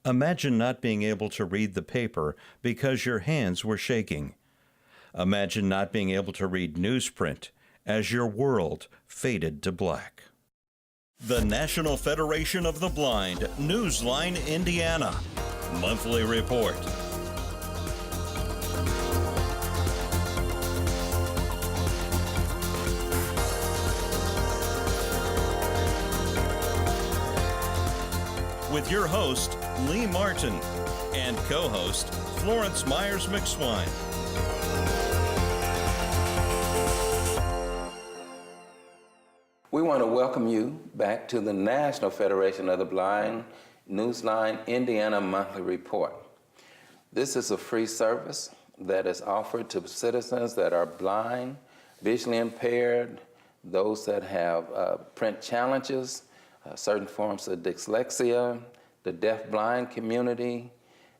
Imagine not being able to read the paper because your hands were shaking. Imagine not being able to read newsprint as your world faded to black. The National Federation of the Blind, Newsline, Indiana. Monthly Report. With your host, Lee Martin, and co-host, Florence Myers-McSwine. We want to welcome you back to the National Federation of the Blind, Newsline, Indiana Monthly Report. This is a free service that is offered to citizens that are blind, visually impaired, those that have print challenges, certain forms of dyslexia, the deaf-blind community,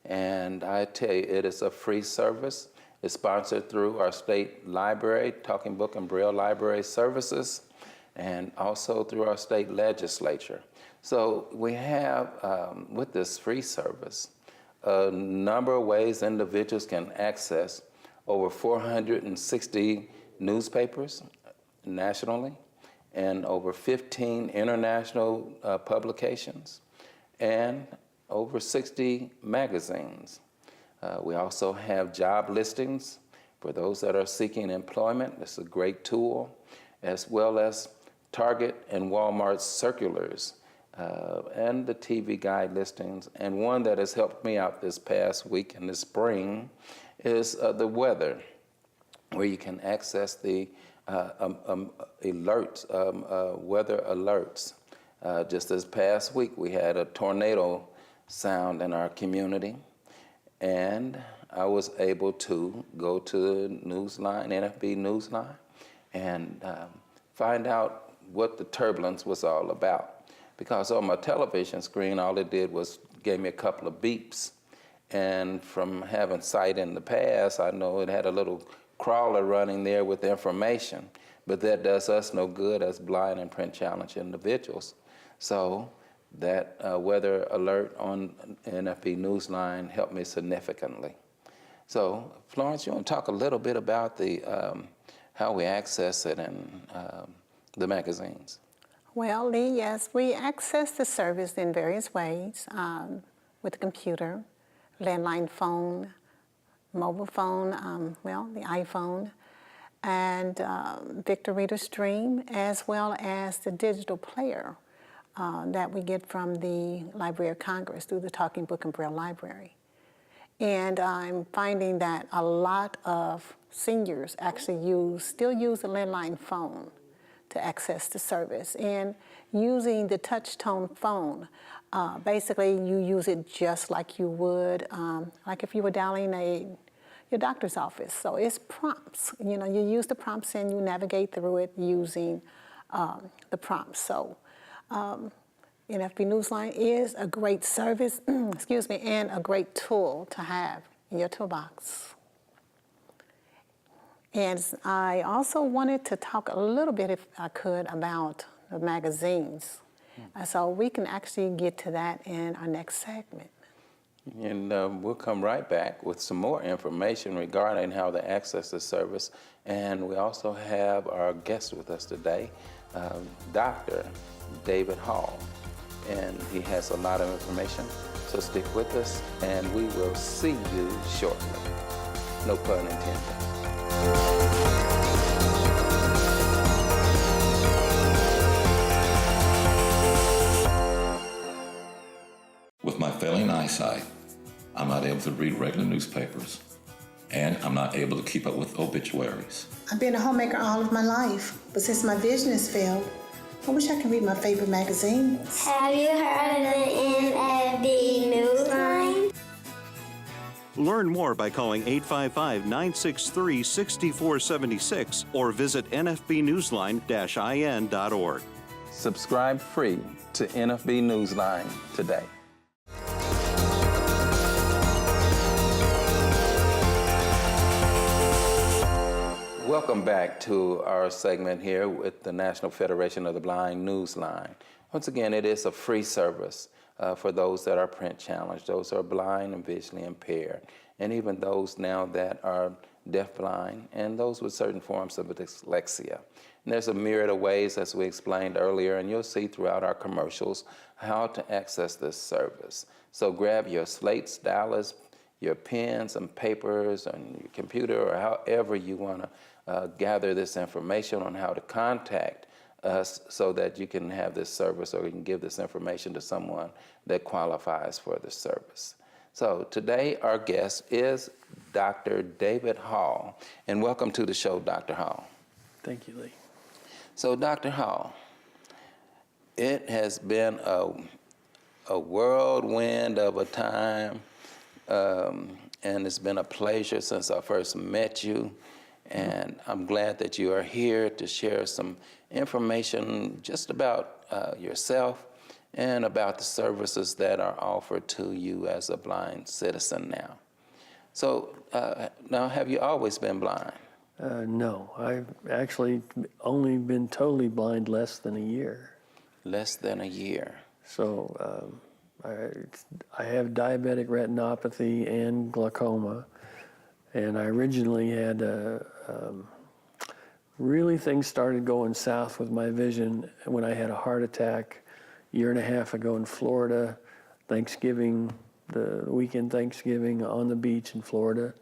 and I tell you, it is a free service. It's sponsored through our state library, Talking Book and Braille Library Services, and also through our state legislature. So we have, with this free service, a number of ways individuals can access over 460 newspapers nationally, and over 15 international publications, and over 60 magazines. We also have job listings for those that are seeking employment. It's a great tool, as well as Target and Walmart circulars, and the TV guide listings. And one that has helped me out this past week in the spring is the weather, where you can access the alerts, weather alerts. Just this past week, we had a tornado sound in our community, and I was able to go to Newsline, NFB Newsline, and find out what the turbulence was all about. Because on my television screen, all it did was gave me a couple of beeps, and from having sight in the past, I know it had a little crawler running there with information, but that does us no good as blind and print challenged individuals. So that weather alert on NFB Newsline helped me significantly. So Florence, you want to talk a little bit about the how we access it and the magazines? Well, Lee, yes, we access the service in various ways, with the computer, landline phone, mobile phone, the iPhone, and Victor Reader Stream, as well as the digital player that we get from the Library of Congress through the Talking Book and Braille Library. And I'm finding that a lot of seniors actually still use a landline phone to access the service. And using the touch tone phone, basically you use it just like you would, like if you were dialing your doctor's office. So it's prompts. You know, you use the prompts and you navigate through it using the prompts. So NFB Newsline is a great service, excuse me, and a great tool to have in your toolbox. And I also wanted to talk a little bit, if I could, about the magazines. So we can actually get to that in our next segment. And we'll come right back with some more information regarding how to access the service. And we also have our guest with us today, Dr. David Hall. And he has a lot of information. So stick with us, and we will see you shortly. No pun intended. With my failing eyesight, I'm not able to read regular newspapers, and I'm not able to keep up with obituaries. I've been a homemaker all of my life, but since my vision has failed, I wish I could read my favorite magazines. Have you heard of the NFB Newsline? Learn more by calling 855-963-6476 or visit nfbnewsline-in.org. Subscribe free to NFB Newsline today. Welcome back to our segment here with the National Federation of the Blind Newsline. Once again, it is a free service for those that are print challenged, those who are blind and visually impaired, and even those now that are deafblind, and those with certain forms of dyslexia. And there's a myriad of ways, as we explained earlier, and you'll see throughout our commercials, how to access this service. So grab your slate, stylus, your pens and papers on your computer, or however you want to gather this information on how to contact us so that you can have this service, or you can give this information to someone that qualifies for the service. So today our guest is Dr. David Hall, and welcome to the show, Dr. Hall. Thank you, Lee. So Dr. Hall, it has been a whirlwind of a time, and it's been a pleasure since I first met you, and I'm glad that you are here to share some information just about yourself and about the services that are offered to you as a blind citizen now. So now, have you always been blind? No, I've actually only been totally blind less than a year. Less than a year. So I have diabetic retinopathy and glaucoma, and I originally had really things started going south with my vision when I had a heart attack a year and a half ago in Florida, Thanksgiving, the weekend Thanksgiving on the beach in Florida.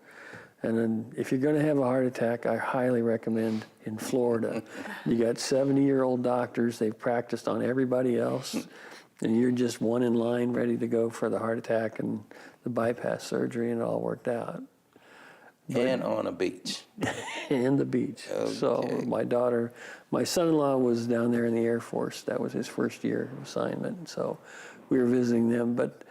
And then if you're going to have a heart attack, I highly recommend in Florida. You got 70-year-old doctors, they've practiced on everybody else, and you're just one in line ready to go for the heart attack and the bypass surgery, and it all worked out. And on a beach. And the beach. Okay. So my son-in-law was down there in the Air Force. That was his first year assignment. So we were visiting them. But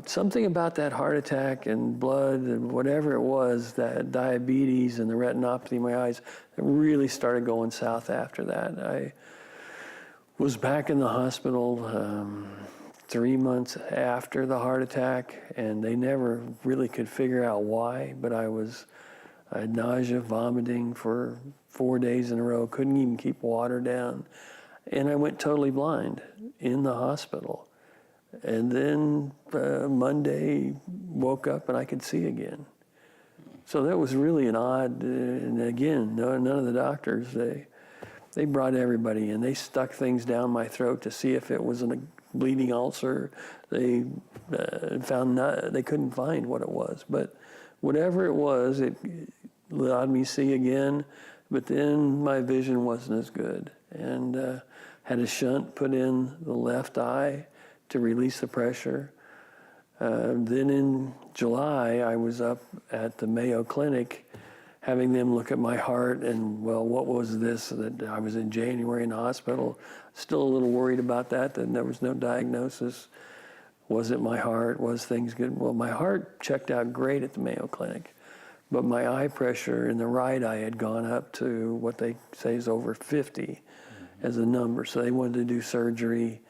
something about that heart attack and blood and whatever it was, that diabetes and the retinopathy in my eyes, it really started going south after that. I was back in the hospital 3 months after the heart attack, and they never really could figure out why, but I had nausea, vomiting for 4 days in a row, couldn't even keep water down, and I went totally blind in the hospital. And then Monday, woke up and I could see again. So that was really an odd, and again, none of the doctors, they brought everybody in. They stuck things down my throat to see if it was a bleeding ulcer. They they couldn't find what it was, but whatever it was, it allowed me to see again. But then my vision wasn't as good, and had a shunt put in the left eye to release the pressure. Then in July, I was up at the Mayo Clinic having them look at my heart, and well, what was this? That I was in January in the hospital. Still a little worried about that, that there was no diagnosis. Was it my heart? Was things good? Well, my heart checked out great at the Mayo Clinic, but my eye pressure in the right eye had gone up to what they say is over 50 as a number. So they wanted to do surgery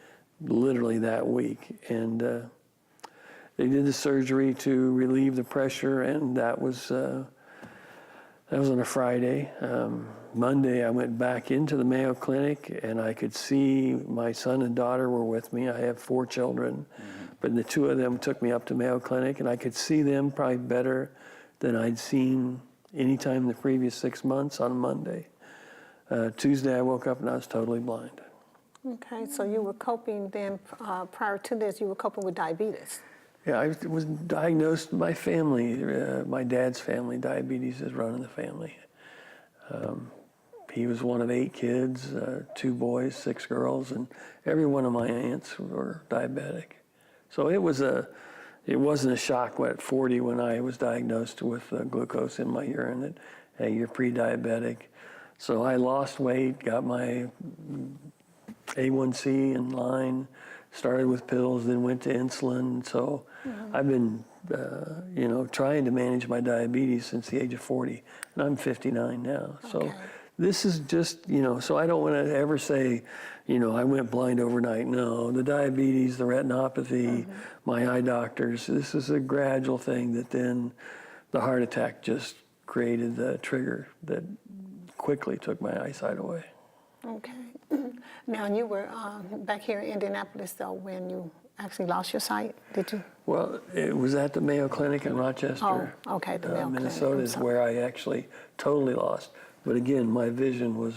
literally that week. And they did the surgery to relieve the pressure, and that was on a Friday. Monday, I went back into the Mayo Clinic, and I could see my son and daughter were with me. I have 4 children, but the 2 of them took me up to Mayo Clinic, and I could see them probably better than I'd seen any time in the previous 6 months on Monday. Tuesday, I woke up and I was totally blind. Okay, so you were coping then, prior to this, you were coping with diabetes. Yeah, I was diagnosed, my family, my dad's family, diabetes is running the family. He was one of 8 kids, 2 boys, 6 girls, and every one of my aunts were diabetic. So it wasn't a shock at 40 when I was diagnosed with glucose in my urine that, hey, you're pre-diabetic. So I lost weight, got my A1C in line, started with pills, then went to insulin. So I've been, trying to manage my diabetes since the age of 40, and I'm 59 now. So Okay. this is just, so I don't want to ever say, I went blind overnight. No, the diabetes, the retinopathy, my eye doctors, this is a gradual thing that then the heart attack just created the trigger that quickly took my eyesight away. Okay. Now, you were back here in Indianapolis, though, when you actually lost your sight? Did you? Well, it was at the Mayo Clinic in Rochester, Oh, okay, the Mayo Clinic. Minnesota I'm is sorry. where I actually totally lost. But again, my vision was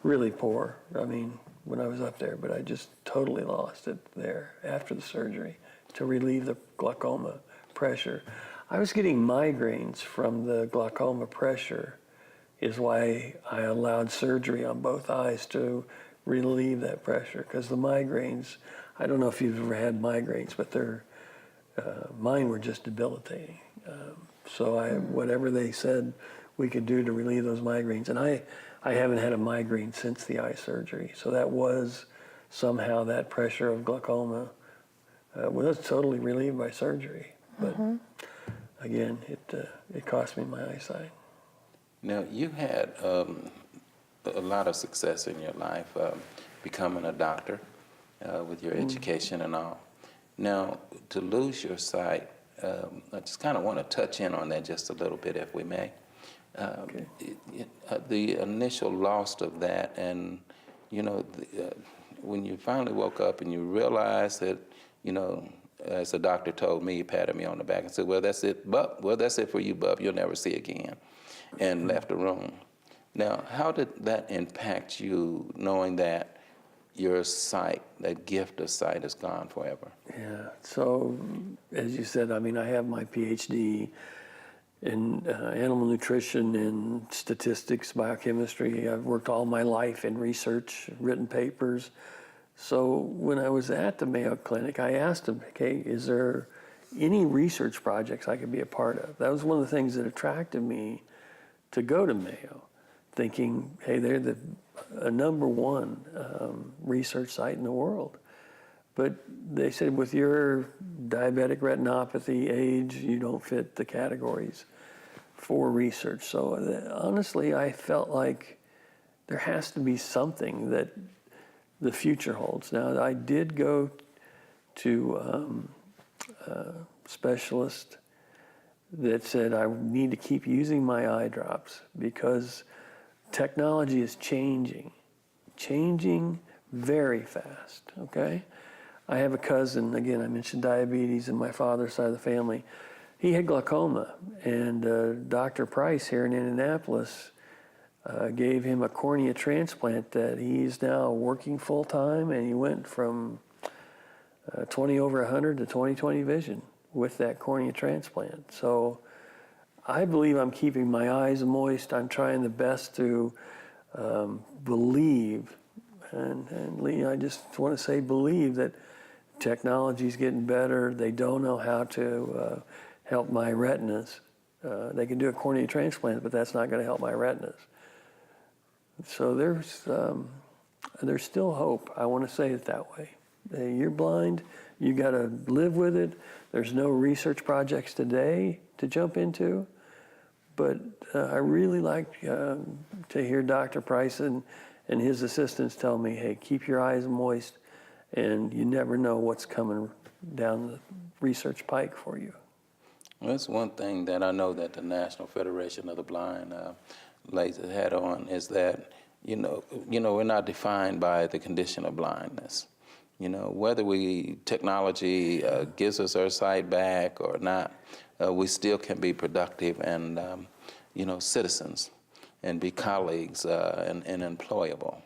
really poor. I mean, when I was up there, but I just totally lost it there after the surgery to relieve the glaucoma pressure. I was getting migraines from the glaucoma pressure is why I allowed surgery on both eyes to relieve that pressure, because the migraines, I don't know if you've ever had migraines, but mine were just debilitating. So whatever they said we could do to relieve those migraines, and I haven't had a migraine since the eye surgery. So that was somehow that pressure of glaucoma was totally relieved by surgery. But again, it cost me my eyesight. Now, you had a lot of success in your life, becoming a doctor with your education and all. Now, to lose your sight, I just kind of want to touch in on that just a little bit, if we may. Okay. The initial loss of that, and when you finally woke up and you realized that, as the doctor told me, he patted me on the back and said, "Well, that's it, bub. Well, that's it for you, bub. You'll never see again," and left the room. Now, how did that impact you, knowing that your sight, that gift of sight, is gone forever? Yeah. So, as you said, I mean, I have my PhD in animal nutrition and statistics, biochemistry. I've worked all my life in research, written papers. So when I was at the Mayo Clinic, I asked them, okay, is there any research projects I could be a part of? That was one of the things that attracted me to go to Mayo, thinking, hey, they're the number one research site in the world. But they said, with your diabetic retinopathy, age, you don't fit the categories for research. So honestly, I felt like there has to be something that the future holds. Now, I did go to a specialist that said I need to keep using my eye drops because technology is changing very fast, okay? I have a cousin, again, I mentioned diabetes in my father's side of the family. He had glaucoma, and Dr. Price here in Indianapolis gave him a cornea transplant that he's now working full-time, and he went from 20/100 to 20/20 vision with that cornea transplant. So I believe I'm keeping my eyes moist. I'm trying the best to believe, and Lee, I just want to say believe that technology's getting better. They don't know how to help my retinas. They can do a cornea transplant, but that's not going to help my retinas. So there's still hope. I want to say it that way. You're blind. You got to live with it. There's no research projects today to jump into. But I really like to hear Dr. Price and his assistants tell me, hey, keep your eyes moist, and you never know what's coming down the research pike for you. Well, that's one thing that I know that the National Federation of the Blind lays its hat on, is that, we're not defined by the condition of blindness. Whether technology gives us our sight back or not, we still can be productive and, citizens and be colleagues and employable.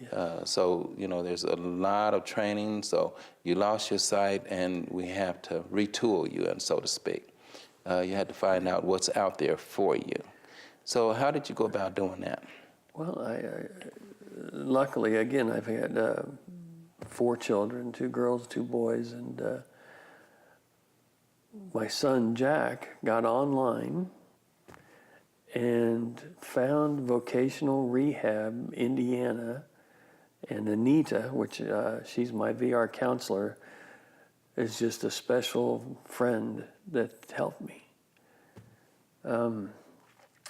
Yeah. So, there's a lot of training. So you lost your sight, and we have to retool you, and so to speak. You had to find out what's out there for you. So how did you go about doing that? Well, luckily, again, I've had 4 children, 2 girls, 2 boys, and my son, Jack, got online and found Vocational Rehab Indiana, and Anita, which she's my VR counselor, is just a special friend that helped me.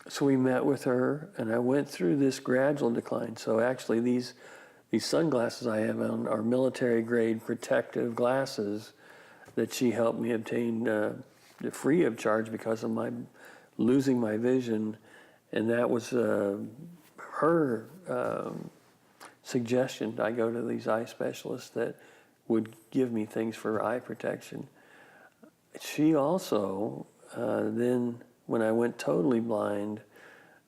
So we met with her, and I went through this gradual decline. So actually, these sunglasses I have on are military-grade protective glasses that she helped me obtain free of charge because of my losing my vision, and that was her suggestion. I go to these eye specialists that would give me things for eye protection. She also, then when I went totally blind,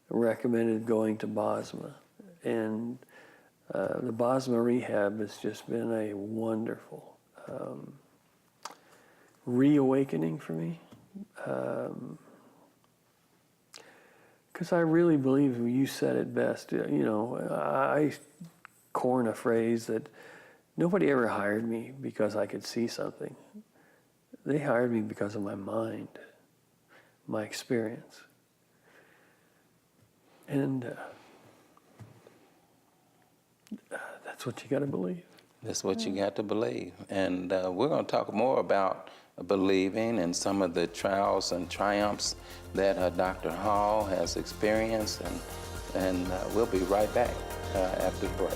recommended going to Bosma. And the Bosma rehab has just been a wonderful reawakening for me. Because I really believe you said it best. You know, I coin a phrase that nobody ever hired me because I could see something. They hired me because of my mind, my experience. And that's what you got to believe. That's what you got to believe. And we're going to talk more about believing and some of the trials and triumphs that Dr. Hall has experienced. And we'll be right back after the break.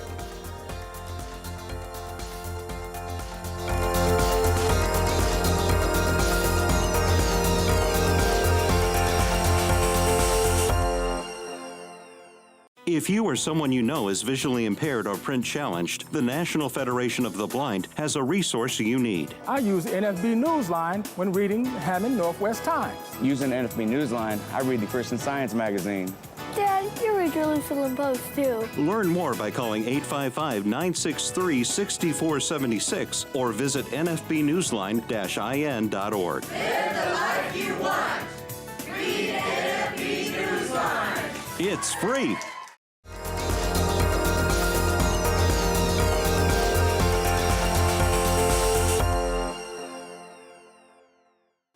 If you or someone you know is visually impaired or print challenged, the National Federation of the Blind has a resource you need. I use NFB Newsline when reading Hammond Northwest Times. Using NFB Newsline, I read the Christian Science magazine. Dad, you read Jerusalem Post too. Learn more by calling 855-963-6476 or visit nfbnewsline-in.org. Live the life you want. Read NFB Newsline. It's free.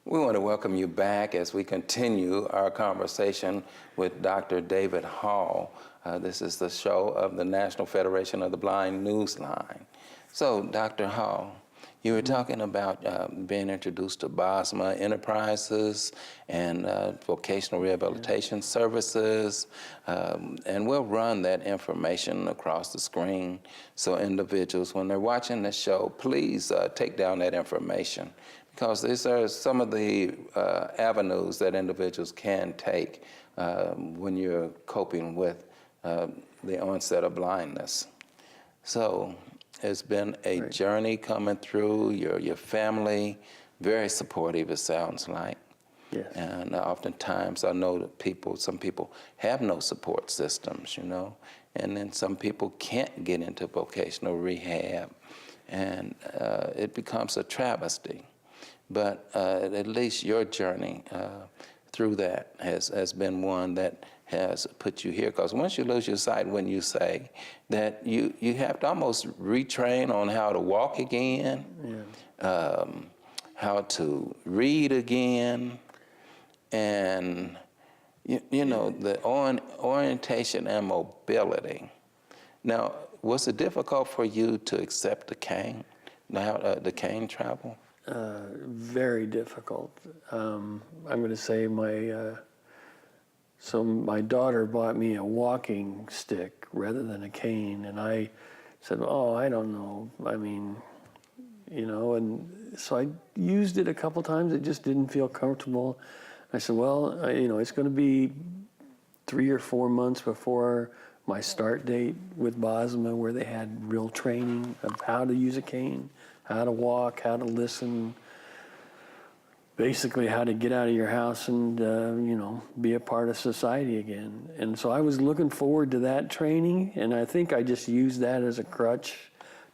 We want to welcome you back as we continue our conversation with Dr. David Hall. This is the show of the National Federation of the Blind Newsline. So, Dr. Hall, you were talking about being introduced to Bosma Enterprises and vocational rehabilitation services, and we'll run that information across the screen so individuals, when they're watching this show, please take down that information, because these are some of the avenues that individuals can take when you're coping with the onset of blindness. So it's been a journey coming through, your family, very supportive, it sounds like. Yes. And oftentimes I know that some people have no support systems, you know, and then some people can't get into vocational rehab, and it becomes a travesty. But at least your journey through that has been one that has put you here. Because once you lose your sight, when you say that you have to almost retrain on how to walk again, how to read again, and you know, the orientation and mobility. Now, was it difficult for you to accept the cane, the cane travel? Very difficult. I'm going to say my daughter bought me a walking stick rather than a cane, and I said, oh, I don't know. I mean, you know, and so I used it a couple times. It just didn't feel comfortable. I said, well, you know, it's going to be 3 or 4 months before my start date with Bosma, where they had real training of how to use a cane, how to walk, how to listen, basically how to get out of your house and, you know, be a part of society again. And so I was looking forward to that training, and I think I just used that as a crutch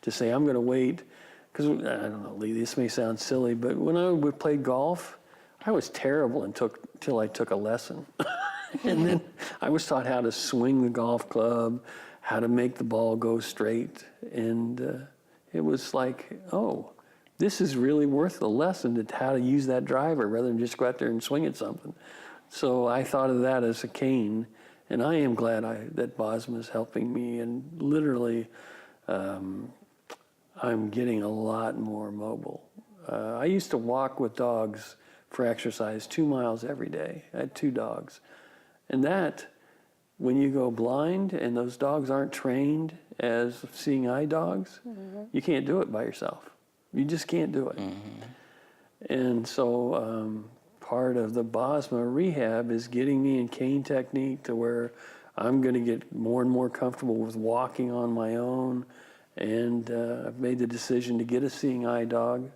to say, I'm going to wait. Because, I don't know, Lee, this may sound silly, but when I would play golf, I was terrible until I took a lesson. And then I was taught how to swing the golf club, how to make the ball go straight, and it was like, oh, this is really worth the lesson to how to use that driver rather than just go out there and swing at something. So I thought of that as a cane, and I am glad that Bosma is helping me, and literally I'm getting a lot more mobile. I used to walk with dogs for exercise 2 miles every day. I had 2 dogs. And that, when you go blind and those dogs aren't trained as seeing eye dogs, you can't do it by yourself. You just can't do it. And so part of the Bosma rehab is getting me in cane technique to where I'm going to get more and more comfortable with walking on my own And I've made the decision to get a seeing eye dog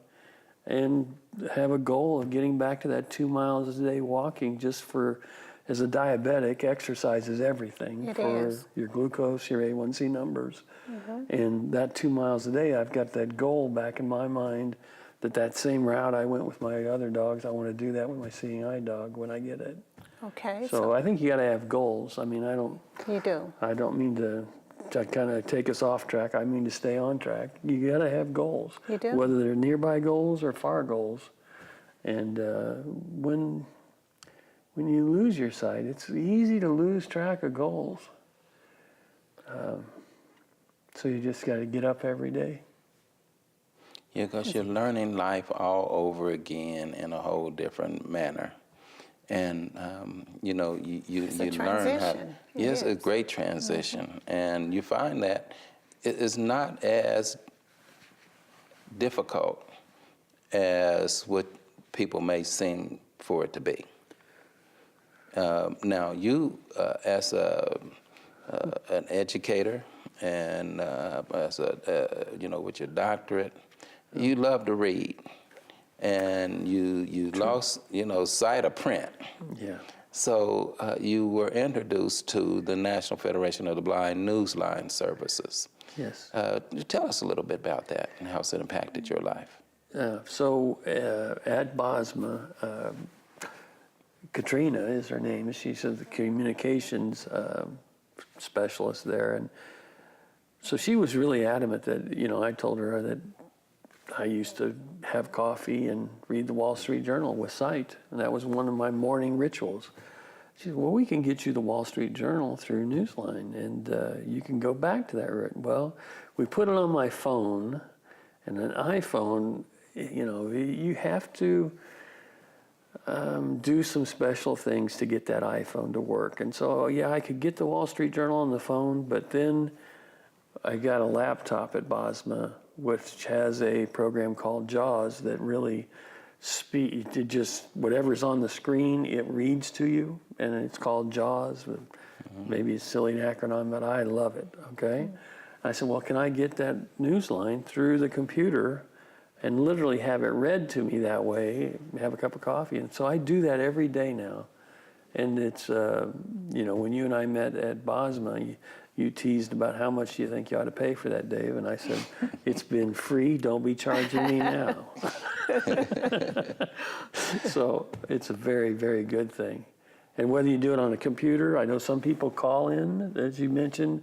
and have a goal of getting back to that 2 miles a day walking. Just for, as a diabetic, exercise is everything for your glucose, your A1C numbers. And that 2 miles a day, I've got that goal back in my mind that same route I went with my other dogs, I want to do that with my seeing eye dog when I get it. Okay. So I think you got to have goals. I mean, You do. I don't mean to kind of take us off track. I mean to stay on track. You got to have goals. You do. Whether they're nearby goals or far goals. And when you lose your sight, it's easy to lose track of goals. So you just got to get up every day. Yeah, because you're learning life all over again in a whole different manner. And, you know, you learn how to... Yes, a great transition. And you find that it is not as difficult as what people may seem for it to be. Now, you, as an educator and as you know, with your doctorate, you love to read, and you lost, you know, sight of print. Yeah. So you were introduced to the National Federation of the Blind Newsline services. Yes. Tell us a little bit about that and how it's impacted your life. So at Bosma, Katrina is her name. She's the communications specialist there, and so she was really adamant that, you know, I told her that I used to have coffee and read the Wall Street Journal with sight, and that was one of my morning rituals. She said, well, we can get you the Wall Street Journal through Newsline, and you can go back to that. Well, we put it on my phone, and an iPhone, you know, you have to do some special things to get that iPhone to work. And so, yeah, I could get the Wall Street Journal on the phone, but then I got a laptop at Bosma, which has a program called JAWS that really it just, whatever's on the screen, it reads to you, and it's called JAWS. Maybe it's a silly acronym, but I love it, okay? I said, well, can I get that Newsline through the computer and literally have it read to me that way, have a cup of coffee? And so I do that every day now. And it's, you know, when you and I met at Bosma, you teased about how much you think you ought to pay for that, Dave. And I said, it's been free, don't be charging me now. So it's a very, very good thing. And whether you do it on a computer, I know some people call in, as you mentioned.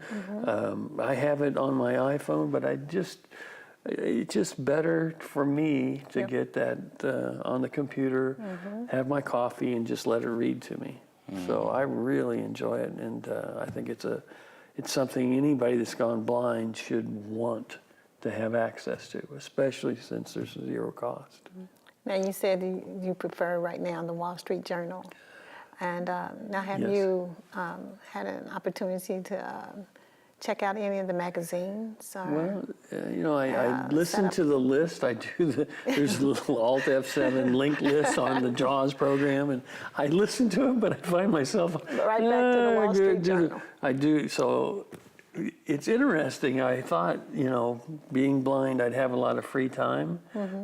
I have it on my iPhone, but it's just better for me to get that on the computer, have my coffee, and just let it read to me. So I really enjoy it, and I think it's something anybody that's gone blind should want to have access to, especially since there's zero cost. Now, you said you prefer right now the Wall Street Journal. And now have Yes. you had an opportunity to check out any of the magazines? Or, Well, you know, I listen to the list. I do there's a little Alt F7 link list on the JAWS program, and I listen to it, but I find myself Right back to the Wall Street Journal. I do. So it's interesting. I thought, you know, being blind, I'd have a lot of free time.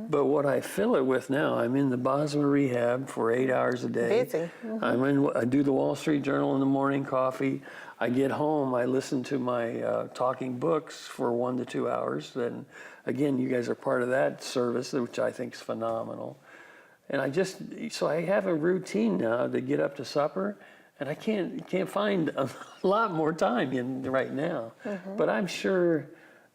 But what I fill it with now, I'm in the Bosma rehab for 8 hours a day. Busy. I do the Wall Street Journal in the morning, coffee. I get home, I listen to my talking books for 1 to 2 hours. And again, you guys are part of that service, which I think is phenomenal. And so I have a routine now to get up to supper, and I can't find a lot more time right now. But I'm sure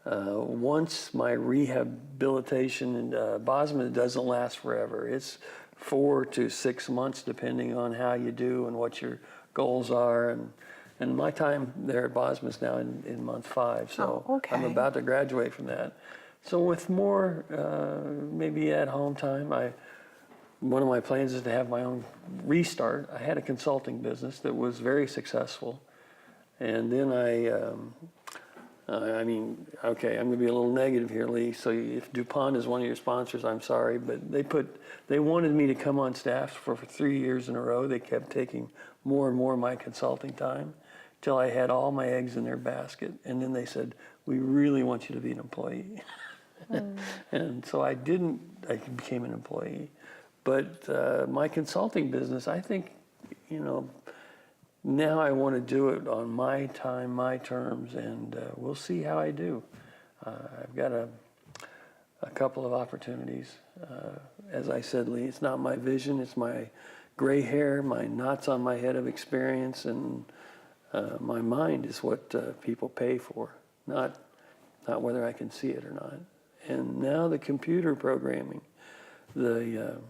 once my rehabilitation in Bosma doesn't last forever. It's 4 to 6 months, depending on how you do and what your goals are. And my time there at Bosma is now in month 5, so I'm about to graduate from that. So with more maybe at home time, one of my plans is to have my own restart. I had a consulting business that was very successful, and then I mean, okay, I'm going to be a little negative here, Lee. So if DuPont is one of your sponsors, I'm sorry, but they wanted me to come on staff for 3 years in a row. They kept taking more and more of my consulting time till I had all my eggs in their basket. And then they said, we really want you to be an employee. And so I became an employee. But my consulting business, I think, now I want to do it on my time, my terms, and we'll see how I do. I've got a couple of opportunities. As I said, Lee, it's not my vision, it's my gray hair, my knots on my head of experience, and my mind is what people pay for, not whether I can see it or not. And now the computer programming, you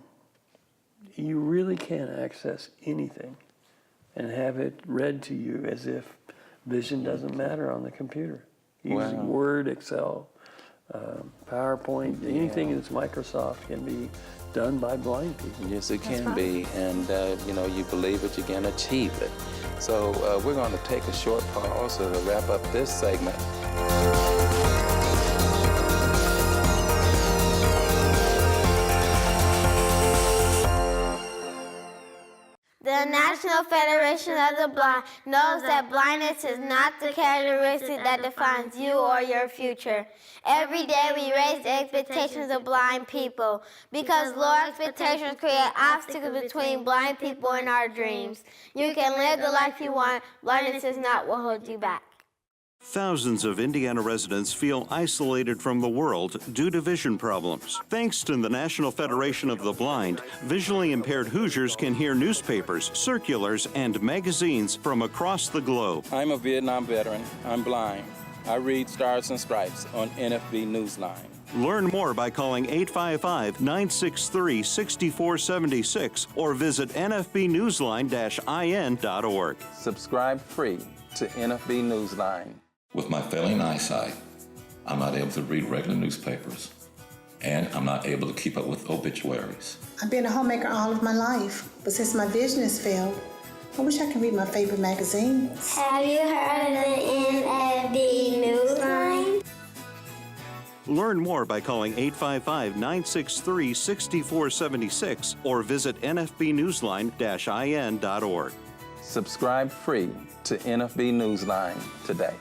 really can access anything and have it read to you as if vision doesn't matter on the computer. Using Word, Excel, PowerPoint, anything that's Microsoft can be done by blind people. Yes, it can be, and you believe it, you can achieve it. So we're going to take a short pause to wrap up this segment. The National Federation of the Blind knows that blindness is not the characteristic that defines you or your future. Every day we raise the expectations of blind people because low expectations create obstacles between blind people and our dreams. You can live the life you want. Blindness is not what holds you back. Thousands of Indiana residents feel isolated from the world due to vision problems. Thanks to the National Federation of the Blind, visually impaired Hoosiers can hear newspapers, circulars, and magazines from across the globe. I'm a Vietnam veteran. I'm blind. I read Stars and Stripes on NFB Newsline. Learn more by calling 855-963-6476 or visit nfbnewsline-in.org. Subscribe free to NFB Newsline. With my failing eyesight, I'm not able to read regular newspapers, and I'm not able to keep up with obituaries. I've been a homemaker all of my life, but since my vision has failed, I wish I could read my favorite magazines. Have you heard of the NFB Newsline? Learn more by calling 855-963-6476 or visit nfbnewsline-in.org. Subscribe free to NFB Newsline today.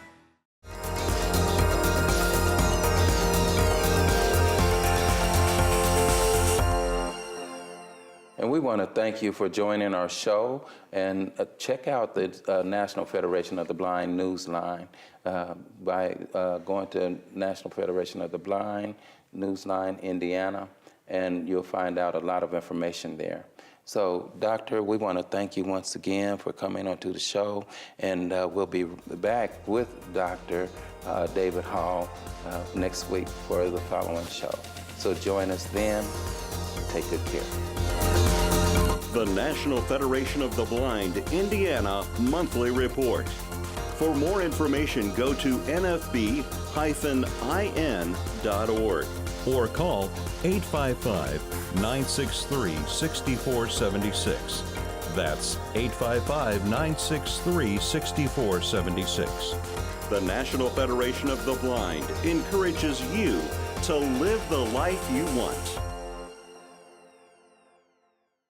And we want to thank you for joining our show, and check out the National Federation of the Blind Newsline by going to National Federation of the Blind Newsline, Indiana, and you'll find out a lot of information there. So, Doctor, we want to thank you once again for coming onto the show, and we'll be back with Dr. David Hall next week for the following show. So join us then. Take good care. The National Federation of the Blind Indiana Monthly Report. For more information, go to nfb-in.org or call 855-963-6476. That's 855-963-6476. The National Federation of the Blind encourages you to live the life you want.